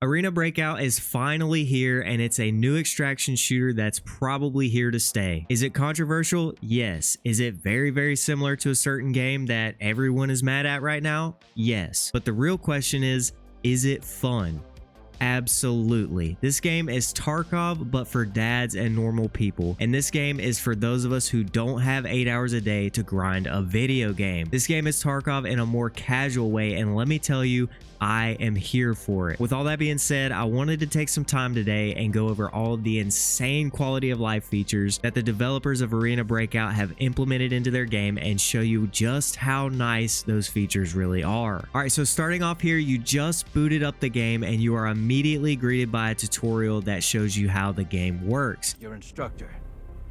Arena Breakout is finally here, and it's a new extraction shooter that's probably here to stay. Is it controversial? Yes. Is it very similar to a certain game that everyone is mad at right now? Yes. But the real question is it fun? Absolutely. This game is Tarkov, but for dads and normal people. And this game is for those of us who don't have 8 hours a day to grind a video game. This game is Tarkov in a more casual way, and let me tell you, I am here for it. With all that being said, I wanted to take some time today and go over all of the insane quality of life features that the developers of Arena Breakout have implemented into their game and show you just how nice those features really are. All right, so starting off here, you just booted up the game and you are immediately greeted by a tutorial that shows you how the game works. Your instructor.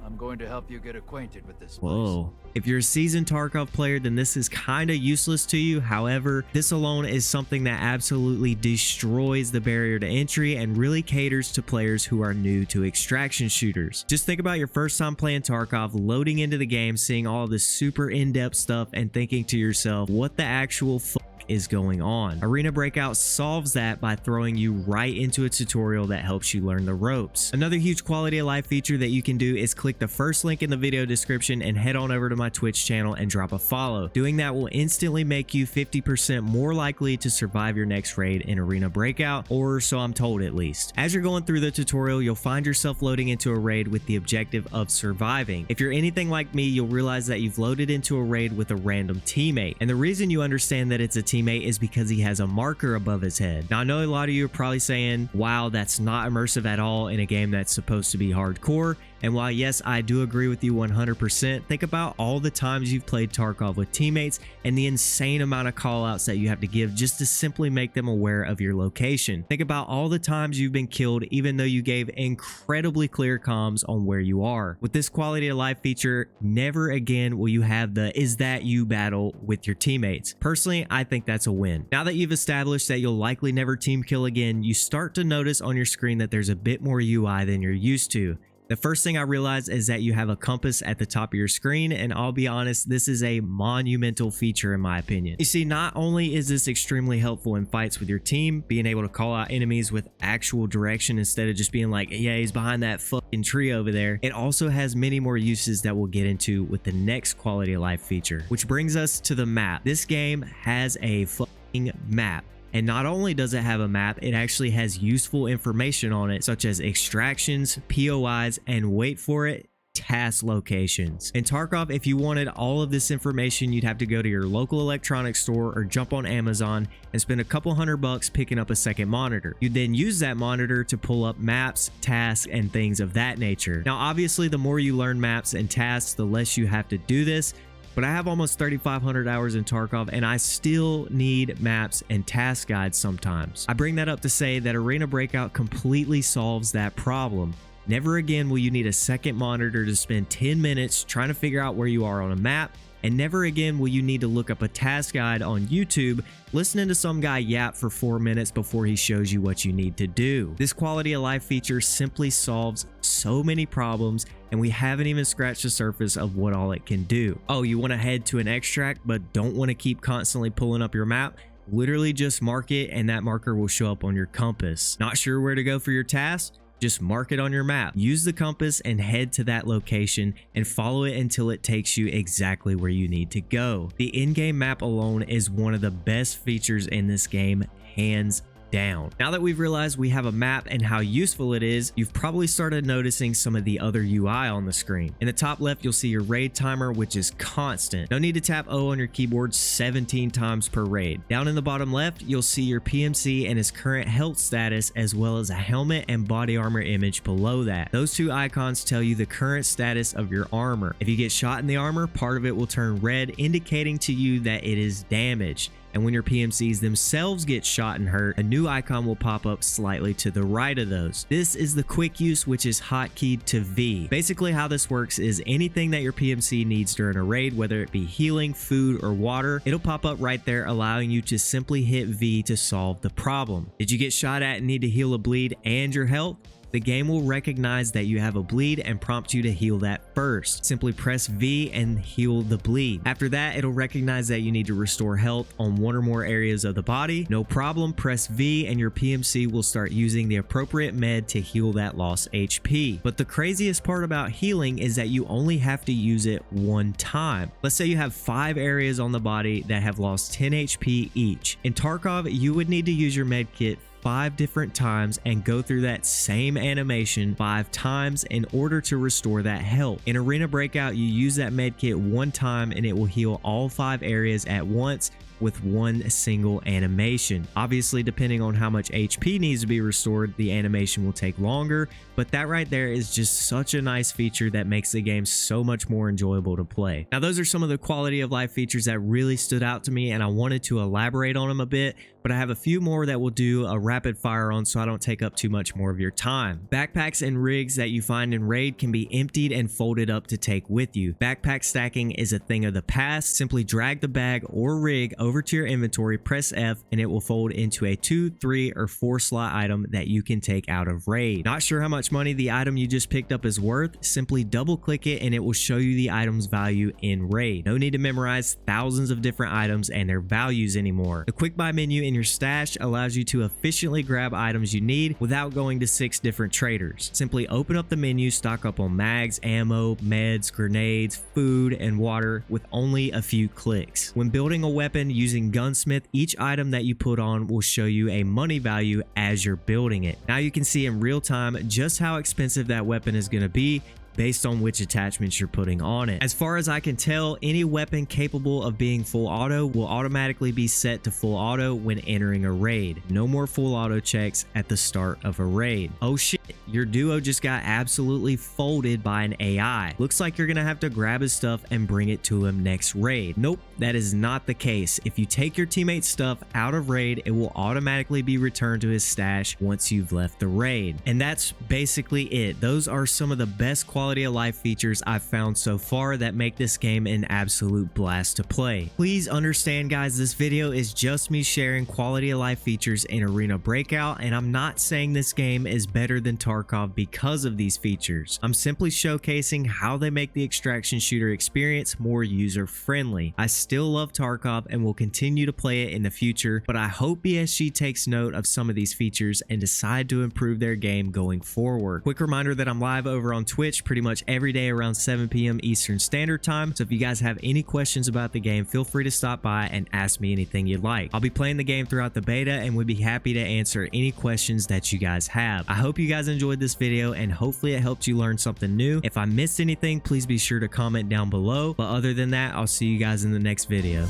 I'm going to help you get acquainted with this place. Whoa. If you're a seasoned Tarkov player, then this is kind of useless to you. However, this alone is something that absolutely destroys the barrier to entry and really caters to players who are new to extraction shooters. Just think about your first time playing Tarkov, loading into the game, seeing all this super in-depth stuff and thinking to yourself, what the actual fuck is going on? Arena Breakout solves that by throwing you right into a tutorial that helps you learn the ropes. Another huge quality of life feature that you can do is click the first link in the video description and head on over to my Twitch channel and drop a follow. Doing that will instantly make you 50% more likely to survive your next raid in Arena Breakout, or so I'm told at least. As you're going through the tutorial, you'll find yourself loading into a raid with the objective of surviving. If you're anything like me, you'll realize that you've loaded into a raid with a random teammate, and the reason you understand that it's a teammate is because he has a marker above his head. Now, I know a lot of you are probably saying, wow, that's not immersive at all in a game that's supposed to be hardcore. And while yes, I do agree with you 100%, think about all the times you've played Tarkov with teammates and the insane amount of callouts that you have to give just to simply make them aware of your location. Think about all the times you've been killed even though you gave incredibly clear comms on where you are. With this quality of life feature, never again will you have the "is that you" battle with your teammates. Personally, I think that's a win. Now that you've established that you'll likely never team kill again, you start to notice on your screen that there's a bit more UI than you're used to. The first thing I realized is that you have a compass at the top of your screen, and I'll be honest, this is a monumental feature in my opinion. You see, not only is this extremely helpful in fights with your team, being able to call out enemies with actual direction instead of just being like, yeah, he's behind that fucking tree over there, it also has many more uses that we'll get into with the next quality of life feature, which brings us to the map. This game has a fucking map. And not only does it have a map, it actually has useful information on it, such as extractions, POIs, and wait for it, task locations. In Tarkov, if you wanted all of this information, you'd have to go to your local electronics store or jump on Amazon and spend a couple $100 picking up a second monitor. You'd then use that monitor to pull up maps, tasks, and things of that nature. Now, obviously, the more you learn maps and tasks, the less you have to do this. But I have almost 3,500 hours in Tarkov and I still need maps and task guides sometimes. I bring that up to say that Arena Breakout completely solves that problem. Never again will you need a second monitor to spend 10 minutes trying to figure out where you are on a map, and never again will you need to look up a task guide on YouTube listening to some guy yap for 4 minutes before he shows you what you need to do. This quality of life feature simply solves so many problems, and we haven't even scratched the surface of what all it can do. Oh, you want to head to an extract but don't want to keep constantly pulling up your map? Literally just mark it and that marker will show up on your compass. Not sure where to go for your task? Just mark it on your map. Use the compass and head to that location and follow it until it takes you exactly where you need to go. The in-game map alone is one of the best features in this game, hands down. Now that we've realized we have a map and how useful it is, you've probably started noticing some of the other UI on the screen. In the top left, you'll see your raid timer, which is constant. No need to tap O on your keyboard 17 times per raid. Down in the bottom left, you'll see your PMC and his current health status, as well as a helmet and body armor image below that. Those two icons tell you the current status of your armor. If you get shot in the armor, part of it will turn red, indicating to you that it is damaged. And when your PMCs themselves get shot and hurt, a new icon will pop up slightly to the right of those. This is the quick use, which is hotkeyed to V. Basically how this works is anything that your PMC needs during a raid, whether it be healing, food, or water, it'll pop up right there, allowing you to simply hit V to solve the problem. Did you get shot at and need to heal a bleed and your health? the game will recognize that you have a bleed and prompt you to heal that first. Simply press V and heal the bleed. After that, it'll recognize that you need to restore health on one or more areas of the body. No problem, press V and your PMC will start using the appropriate med to heal that lost HP. But the craziest part about healing is that you only have to use it one time. Let's say you have 5 areas on the body that have lost 10 HP each. In Tarkov, you would need to use your med kit 5 different times and go through that same animation 5 times in order to restore that health. In Arena Breakout, you use that med kit one time and it will heal all 5 areas at once with one single animation. Obviously, depending on how much HP needs to be restored, the animation will take longer, but that right there is just such a nice feature that makes the game so much more enjoyable to play. Now, those are some of the quality of life features that really stood out to me, and I wanted to elaborate on them a bit, but I have a few more that we'll do a rapid fire on so I don't take up too much more of your time. Backpacks and rigs that you find in Raid can be emptied and folded up to take with you. Backpack stacking is a thing of the past. Simply drag the bag or rig over to your inventory, press F, and it will fold into a 2, 3, or 4 slot item that you can take out of Raid. Not sure how much money the item you just picked up is worth? Simply double click it and it will show you the item's value in Raid. No need to memorize thousands of different items and their values anymore. The quick buy menu in your stash allows you to efficiently grab items you need without going to 6 different traders. Simply open up the menu, stock up on mags, ammo, meds, grenades, food, and water with only a few clicks. When building a weapon using Gunsmith, each item that you put on will show you a money value as you're building it. Now you can see in real time just how expensive that weapon is going to be based on which attachments you're putting on it. As far as I can tell, any weapon capable of being full auto will automatically be set to full auto when entering a raid. No more full auto checks at the start of a raid. Oh shit, your duo just got absolutely folded by an AI. Looks like you're gonna have to grab his stuff and bring it to him next raid. Nope, that is not the case. If you take your teammate's stuff out of raid, it will automatically be returned to his stash once you've left the raid. And that's basically it. Those are some of the best quality of life features I've found so far that make this game an absolute blast to play. Please understand, guys, this video is just me sharing quality of life features in Arena Breakout, and I'm not saying this game is better than Tarkov because of these features. I'm simply showcasing how they make the extraction shooter experience more user-friendly. I still love Tarkov and will continue to play it in the future, but I hope BSG takes note of some of these features and decide to improve their game going forward. Quick reminder that I'm live over on Twitch pretty much every day around 7 p.m. Eastern Standard Time, so if you guys have any questions about the game, feel free to stop by and ask me anything you'd like. I'll be playing the game throughout the beta and would be happy to answer any questions that you guys have. I hope you guys enjoyed this video and hopefully it helped you learn something new. If I missed anything, please be sure to comment down below, but other than that, I'll see you guys in the next video.